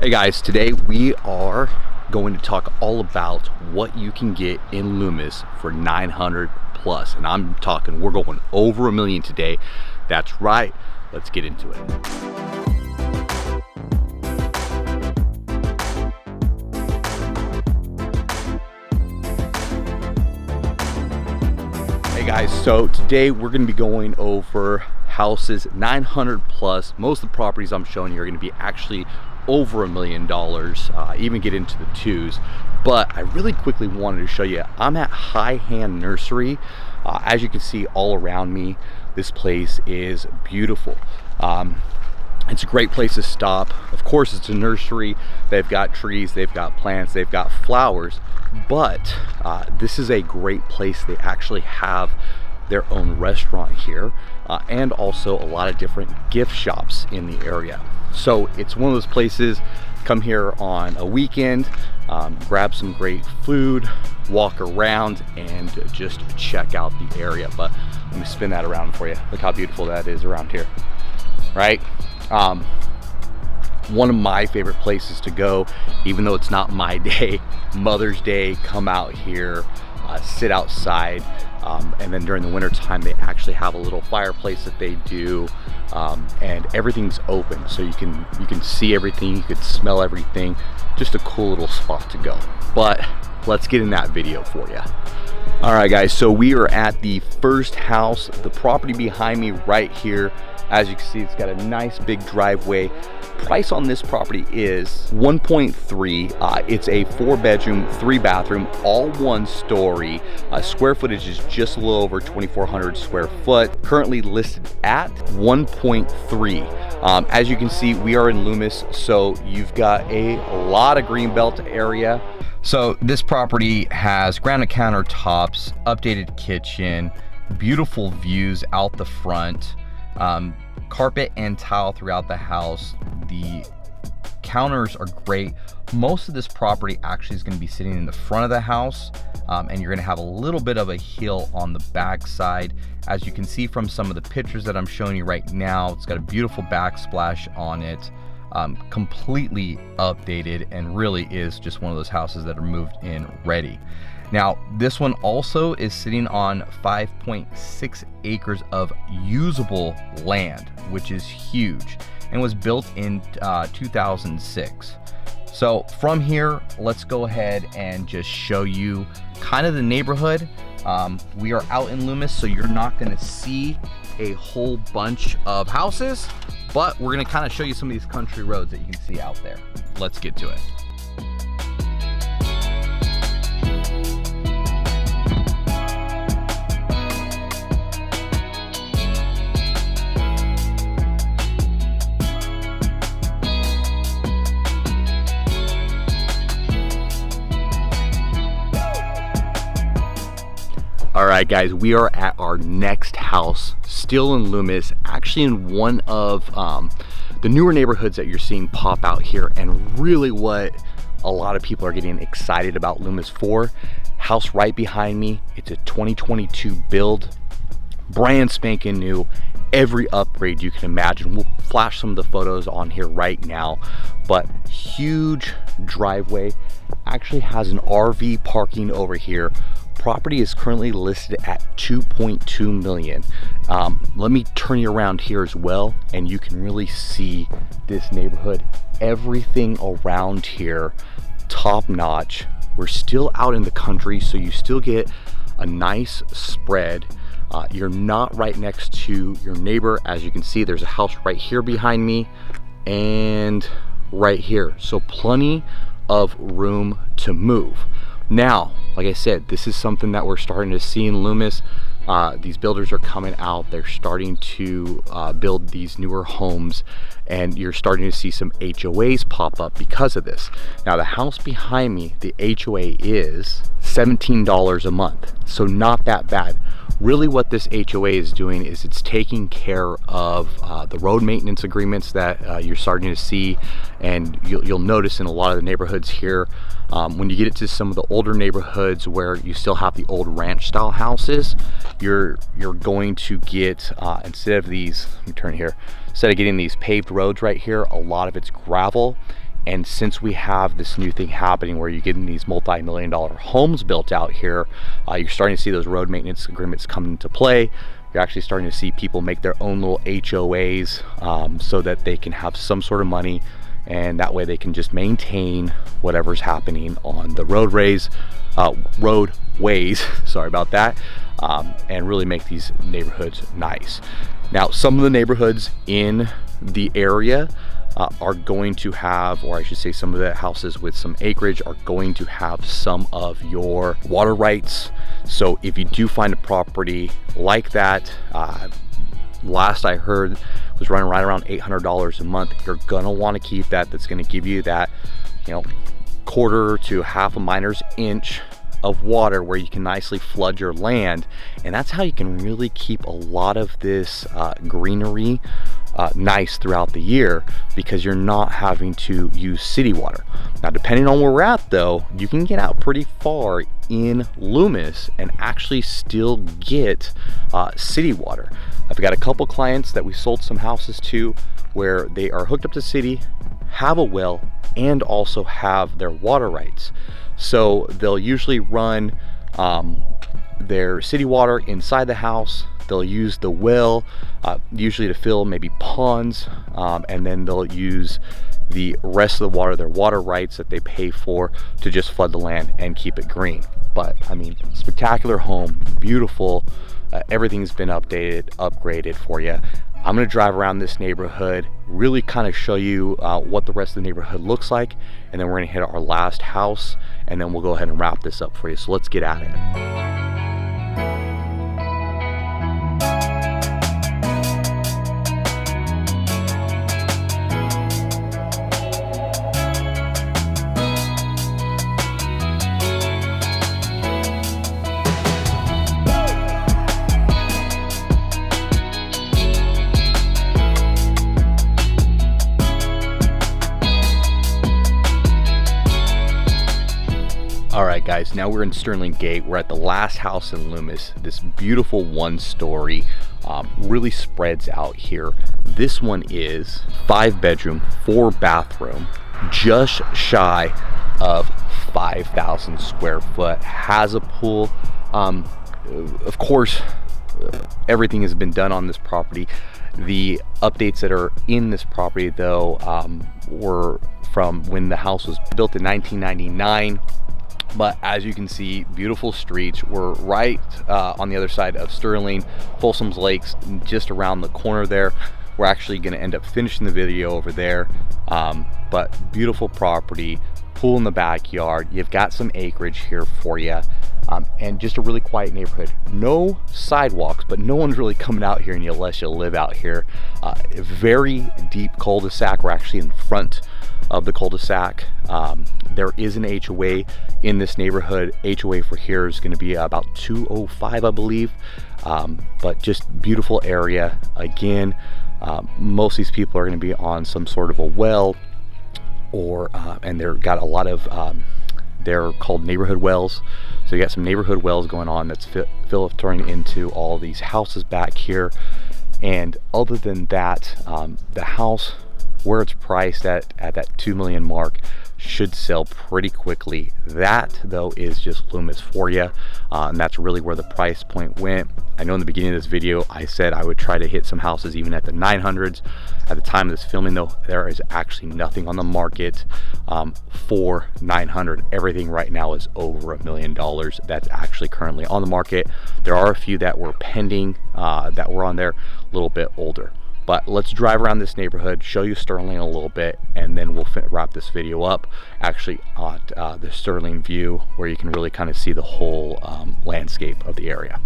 Hey guys, today we are going to talk all about what you can get in Loomis for 900 plus, and I'm talking we're going over $1 million today. That's right, let's get into it. Hey guys, so today we're going to be going over houses 900 plus. Most of the properties I'm showing you are going to be actually over $1 million, even get into the twos. But I really quickly wanted to show you, I'm at High Hand Nursery. As you can see all around me, this place is beautiful. It's a great place to stop. Of course, it's a nursery. They've got trees, they've got plants, they've got flowers, but this is a great place. They actually have their own restaurant here, and also a lot of different gift shops in the area. So it's one of those places, come here on a weekend, grab some great food, walk around, and just check out the area. But let me spin that around for you. Look how beautiful that is around here, right? One of my favorite places to go, even though it's not my day, Mother's Day, come out here, sit outside, and then during the winter time they actually have a little fireplace that they do, and everything's open, so you can see everything, you can smell everything. Just a cool little spot to go. But let's get in that video for you. All right guys, so we are at the first house, the property behind me right here. As you can see, it's got a nice big driveway. Price on this property is 1.3. It's a 4-bedroom, 3-bathroom, all 1 story. Square footage is just a little over 2,400 square foot. Currently listed at 1.3. As you can see, we are in Loomis, so you've got a lot of greenbelt area. So this property has granite countertops, updated kitchen, beautiful views out the front. Carpet and tile throughout the house. The counters are great. Most of this property actually is going to be sitting in the front of the house, and you're going to have a little bit of a hill on the back side. As you can see from some of the pictures that I'm showing you right now, it's got a beautiful backsplash on it, completely updated, and really is just one of those houses that are moved in ready. Now, this one also is sitting on 5.6 acres of usable land, which is huge, and was built in 2006. So from here, let's go ahead and just show you kind of the neighborhood. We are out in Loomis, so you're not going to see a whole bunch of houses, but we're going to kind of show you some of these country roads that you can see out there. Let's get to it. All right guys, we are at our next house, still in Loomis, actually in one of the newer neighborhoods that you're seeing pop out here, and really what a lot of people are getting excited about Loomis for. House right behind me, it's a 2022 build, brand spanking new, every upgrade you can imagine. We'll flash some of the photos on here right now, but huge driveway, actually has an RV parking over here. Property is currently listed at 2.2 million. Let me turn you around here as well, and you can really see this neighborhood. Everything around here, top notch. We're still out in the country, so you still get a nice spread. You're not right next to your neighbor. As you can see, there's a house right here behind me and right here. So plenty of room to move. Now, like I said, this is something that we're starting to see in Loomis. These builders are coming out. They're starting to build these newer homes, and you're starting to see some HOAs pop up because of this. Now, the house behind me, the HOA is $17 a month, so not that bad. Really what this HOA is doing is it's taking care of the road maintenance agreements that you're starting to see, and you'll notice in a lot of the neighborhoods here, when you get into some of the older neighborhoods where you still have the old ranch style houses, you're going to get, instead of these, let me turn here, instead of getting these paved roads right here, a lot of it's gravel. And since we have this new thing happening where you're getting these multi-million-dollar homes built out here, you're starting to see those road maintenance agreements come into play. You're actually starting to see people make their own little HOAs so that they can have some sort of money, and that way they can just maintain whatever's happening on the roadways, sorry about that, and really make these neighborhoods nice. Now, some of the neighborhoods in the area are going to have, or I should say some of the houses with some acreage are going to have some of your water rights. So if you do find a property like that, last I heard was running right around $800 a month, you're gonna want to keep that. That's going to give you that, you know, quarter to half a miner's inch of water where you can nicely flood your land. And that's how you can really keep a lot of this greenery nice throughout the year, because you're not having to use city water. Now, depending on where we're at though, you can get out pretty far in Loomis and actually still get city water. I've got a couple clients that we sold some houses to where they are hooked up to city, have a well, and also have their water rights. So they'll usually run their city water inside the house. They'll use the well usually to fill maybe ponds, and then they'll use the rest of the water, their water rights that they pay for, to just flood the land and keep it green. But I mean, spectacular home, beautiful. Everything's been upgraded for you. I'm gonna drive around this neighborhood, really kind of show you what the rest of the neighborhood looks like, and then we're gonna hit our last house, and then we'll go ahead and wrap this up for you. So let's get at it. All right, guys, now we're in Sterling Gate. We're at the last house in Loomis. This beautiful one-story, really spreads out here. This one is 5-bedroom, 4-bathroom, just shy of 5,000 square foot. Has a pool. Of course, everything has been done on this property. The updates that are in this property, though, were from when the house was built in 1999. But as you can see, beautiful streets. We're right on the other side of Sterling, Folsom's Lakes, just around the corner there. We're actually going to end up finishing the video over there. But beautiful property, pool in the backyard. You've got some acreage here for you, and just a really quiet neighborhood. No sidewalks, but no one's really coming out here unless you live out here. Very deep cul-de-sac. We're actually in front of the cul-de-sac. There is an HOA in this neighborhood. HOA for here is going to be about $205, I believe. But just beautiful area. Again, most of these people are going to be on some sort of a well, or and they're got a lot of they're called neighborhood wells. So you got some neighborhood wells going on that's filtering into all these houses back here. And other than that, the house where it's priced at that 2 million mark should sell pretty quickly. That though is just Loomis for you, and that's really where the price point went. I know in the beginning of this video I said I would try to hit some houses even at the 900s. At the time of this filming though, there is actually nothing on the market for 900. Everything right now is over $1 million that's actually currently on the market. There are a few that were pending that were on there, a little bit older. But let's drive around this neighborhood, show you Sterling a little bit, and then we'll wrap this video up actually at the Sterling view, where you can really kind of see the whole landscape of the area.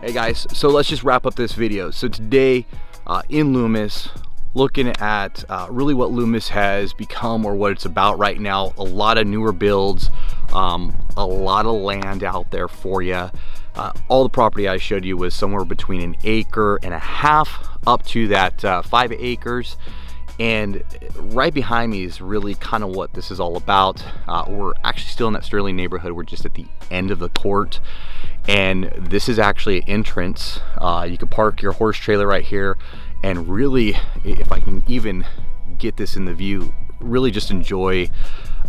Hey guys, so let's just wrap up this video. So today in Loomis, looking at really what Loomis has become or what it's about right now. A lot of newer builds, a lot of land out there for you. All the property I showed you was somewhere between 1.5 acres up to that 5 acres. And right behind me is really kind of what this is all about. We're actually still in that Sterling neighborhood. We're just at the end of the court. And this is actually an entrance. You can park your horse trailer right here. And really, if I can even get this in the view, really just enjoy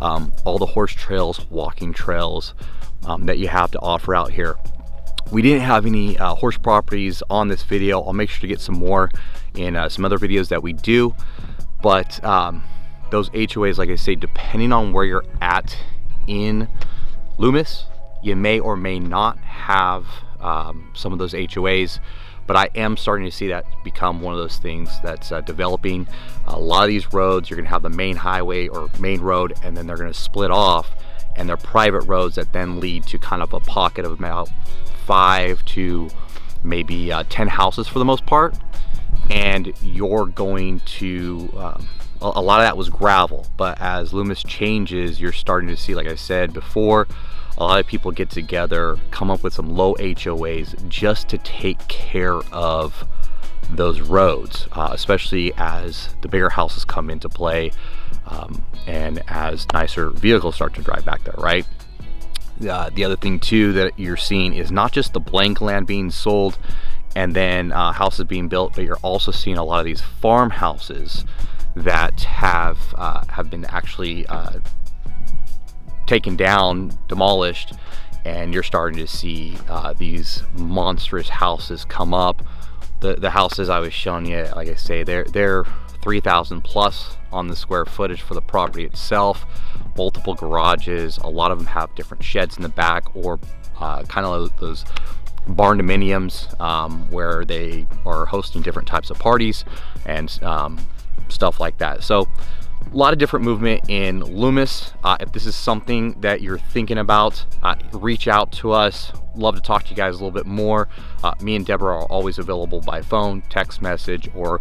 all the horse trails, walking trails that you have to offer out here. We didn't have any horse properties on this video. I'll make sure to get some more in some other videos that we do. But those HOAs, like I say, depending on where you're at in Loomis, you may or may not have some of those HOAs. But I am starting to see that become one of those things that's developing. A lot of these roads, you're gonna have the main highway or main road, and then they're gonna split off, and they're private roads that then lead to kind of a pocket of about 5 to maybe 10 houses for the most part. And you're going to, a lot of that was gravel, but as Loomis changes, you're starting to see, like I said before, a lot of people get together, come up with some low HOAs just to take care of those roads, especially as the bigger houses come into play and as nicer vehicles start to drive back there, right? The other thing too that you're seeing is not just the blank land being sold and then houses being built, but you're also seeing a lot of these farmhouses that have been actually taken down, demolished, and you're starting to see these monstrous houses come up. The houses I was showing you, like I say, they're 3,000 plus on the square footage for the property itself. Multiple garages, a lot of them have different sheds in the back, or kind of those barn dominiums where they are hosting different types of parties and stuff like that. So a lot of different movement in Loomis. If this is something that you're thinking about, reach out to us. Love to talk to you guys a little bit more. Me and Deborah are always available by phone, text message, or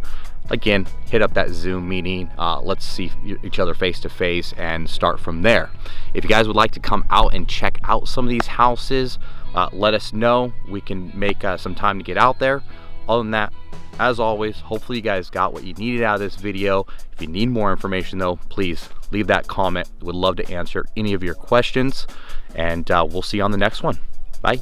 again, hit up that Zoom meeting. Let's see each other face to face and start from there. If you guys would like to come out and check out some of these houses, let us know. We can make some time to get out there. Other than that, as always, hopefully you guys got what you needed out of this video. If you need more information though, please leave that comment. Would love to answer any of your questions, and we'll see you on the next one. Bye.